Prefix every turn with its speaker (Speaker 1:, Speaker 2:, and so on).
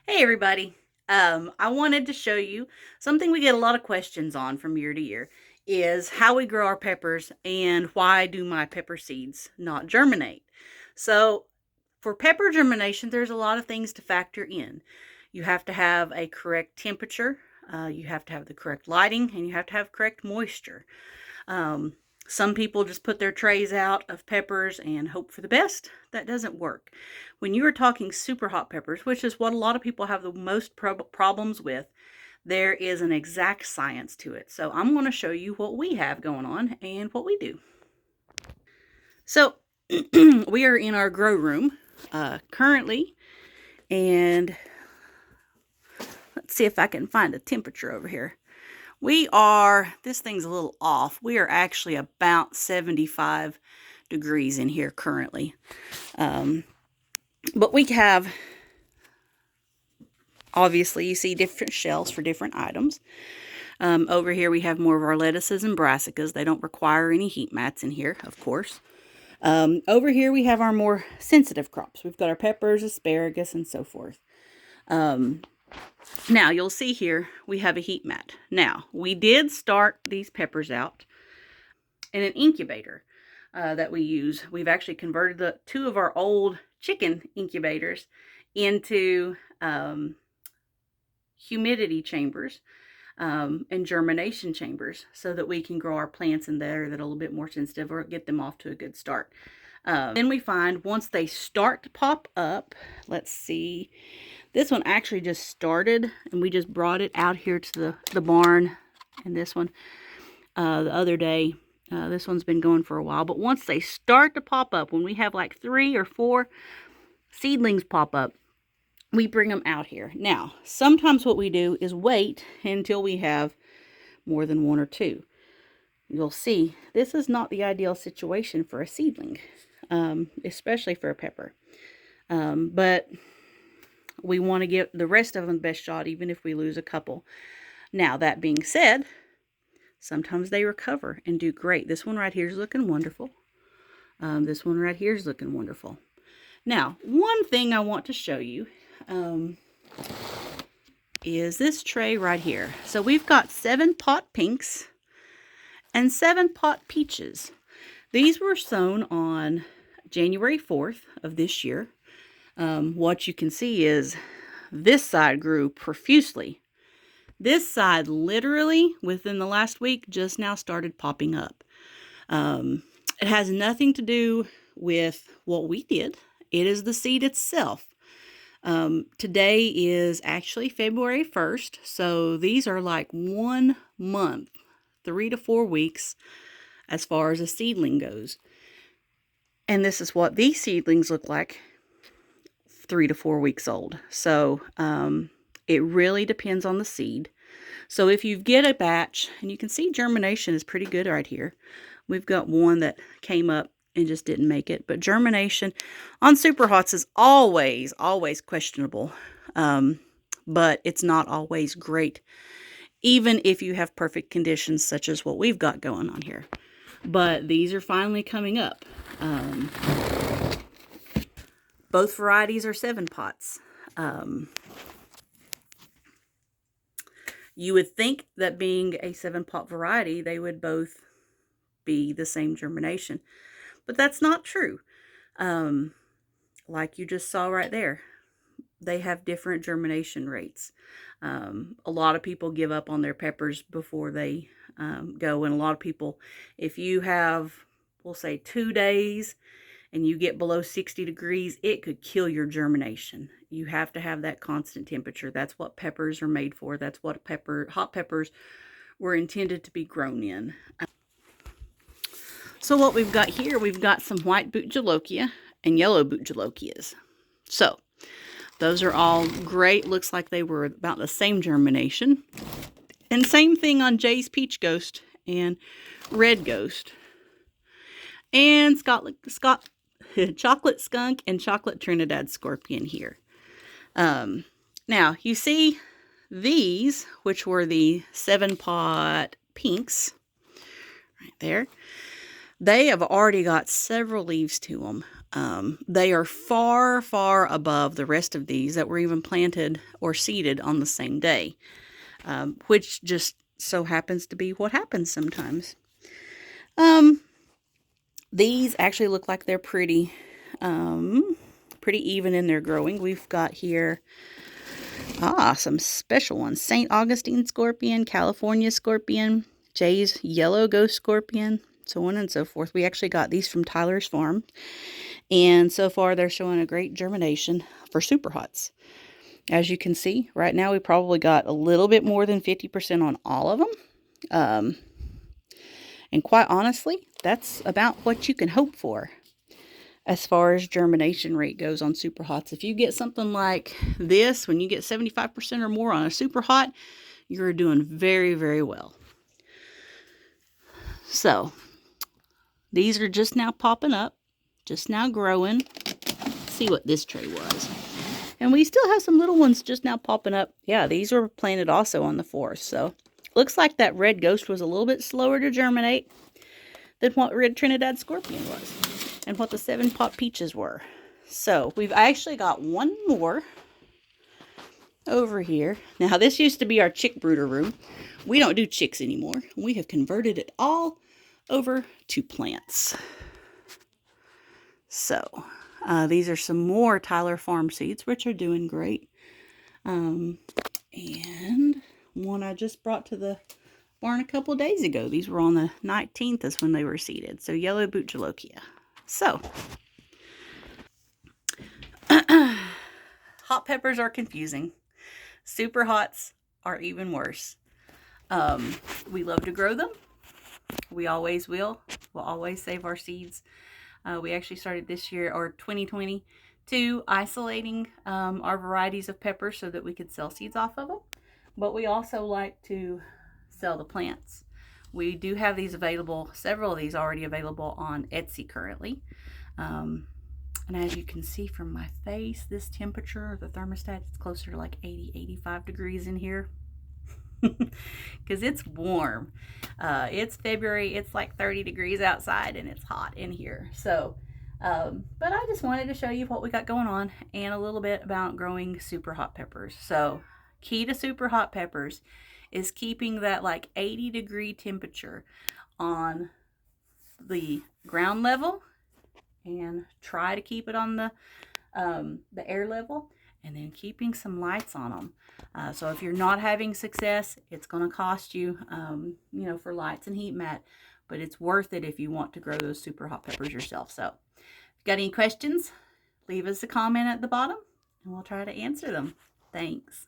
Speaker 1: Hey everybody. I wanted to show you something we get a lot of questions on from year to year is how we grow our peppers and why do my pepper seeds not germinate. So for pepper germination, there's a lot of things to factor in. You have to have a correct temperature, you have to have the correct lighting, and you have to have correct moisture. Um, some people just put their trays out of peppers and hope for the best. That doesn't work. When you are talking super hot peppers, which is what a lot of people have the most problems with, there is an exact science to it. So I'm going to show you what we have going on and what we do. So we are in our grow room currently, and let's see if I can find a temperature over here. This thing's a little off. We are actually about 75 degrees in here currently. But we have, obviously, you see different shelves for different items. Over here we have more of our lettuces and brassicas. They don't require any heat mats in here, of course. Over here we have our more sensitive crops. We've got our peppers, asparagus, and so forth. Now, you'll see here we have a heat mat. Now, we did start these peppers out in an incubator that we use. We've actually converted two of our old chicken incubators into humidity chambers and germination chambers so that we can grow our plants in there that are a little bit more sensitive or get them off to a good start. Then we find once they start to pop up, let's see, this one actually just started and we just brought it out here to the barn, and this one the other day. This one's been going for a while, but once they start to pop up, when we have like 3 or 4 seedlings pop up, we bring them out here. Now, sometimes what we do is wait until we have more than 1 or 2. You'll see this is not the ideal situation for a seedling, especially for a pepper. But we want to give the rest of them the best shot, even if we lose a couple. Now, that being said, sometimes they recover and do great. This one right here is looking wonderful. This one right here is looking wonderful. Now, one thing I want to show you is this tray right here. So we've got 7 pot pinks and 7 pot peaches. These were sown on January 4th of this year. What you can see is this side grew profusely. This side literally within the last week just now started popping up. It has nothing to do with what we did. It is the seed itself. Today is actually February 1st, so these are like 1 month, 3 to 4 weeks as far as a seedling goes. And this is what these seedlings look like 3 to 4 weeks old. So it really depends on the seed. So if you get a batch, and you can see germination is pretty good right here. We've got one that came up and just didn't make it. But germination on super hots is always questionable. But it's not always great, even if you have perfect conditions such as what we've got going on here. But these are finally coming up. Both varieties are 7 pots. You would think that being a 7-pot variety, they would both be the same germination. But that's not true. Like you just saw right there, they have different germination rates. A lot of people give up on their peppers before they go. And a lot of people, if you have, we'll say 2 days, and you get below 60 degrees, it could kill your germination. You have to have that constant temperature. That's what peppers are made for. That's what hot peppers were intended to be grown in. So what we've got here, we've got some white boot jalokia and yellow boot jalokias. So those are all great. Looks like they were about the same germination. And same thing on Jay's Peach Ghost and Red Ghost. And Chocolate Skunk and Chocolate Trinidad Scorpion here. Now, you see these, which were the 7-pot pinks, right there. They have already got several leaves to them. They are far, far above the rest of these that were even planted or seeded on the same day, which just so happens to be what happens sometimes. These actually look like they're pretty even in their growing. We've got here some special ones: St. Augustine scorpion, California scorpion, Jay's yellow ghost scorpion, so on and so forth. We actually got these from Tyler's farm, and so far they're showing a great germination for super hots. As you can see, right now we probably got a little bit more than 50% on all of them. And quite honestly, that's about what you can hope for as far as germination rate goes on super hots. If you get something like this, when you get 75% or more on a super hot, you're doing very, very well. So these are just now popping up, just now growing. Let's see what this tray was. And we still have some little ones just now popping up. Yeah, these were planted also on the 4th. So looks like that red ghost was a little bit slower to germinate than what red Trinidad scorpion was, and what the 7-pot peaches were. So we've actually got one more over here. Now this used to be our chick brooder room. We don't do chicks anymore. We have converted it all over to plants. So these are some more Tyler Farm seeds, which are doing great. And one I just brought to the barn a couple of days ago. These were on the 19th is when they were seeded. So yellow boot jalokia. So hot peppers are confusing. Super hots are even worse. We love to grow them. We always will. We'll always save our seeds. We actually started this year, or 2022, isolating our varieties of peppers so that we could sell seeds off of them. But we also like to sell the plants. We do have these available, several of these already available on Etsy currently. And as you can see from my face, this temperature, the thermostat, is closer to like 80, 85 degrees in here. Because it's warm. It's February, it's like 30 degrees outside and it's hot in here. So, but I just wanted to show you what we got going on and a little bit about growing super hot peppers. So, key to super hot peppers is keeping that like 80-degree temperature on the ground level, and try to keep it on the air level, and then keeping some lights on them. So if you're not having success, it's going to cost you, you know, for lights and heat mat, but it's worth it if you want to grow those super hot peppers yourself. So if you've got any questions, leave us a comment at the bottom and we'll try to answer them. Thanks.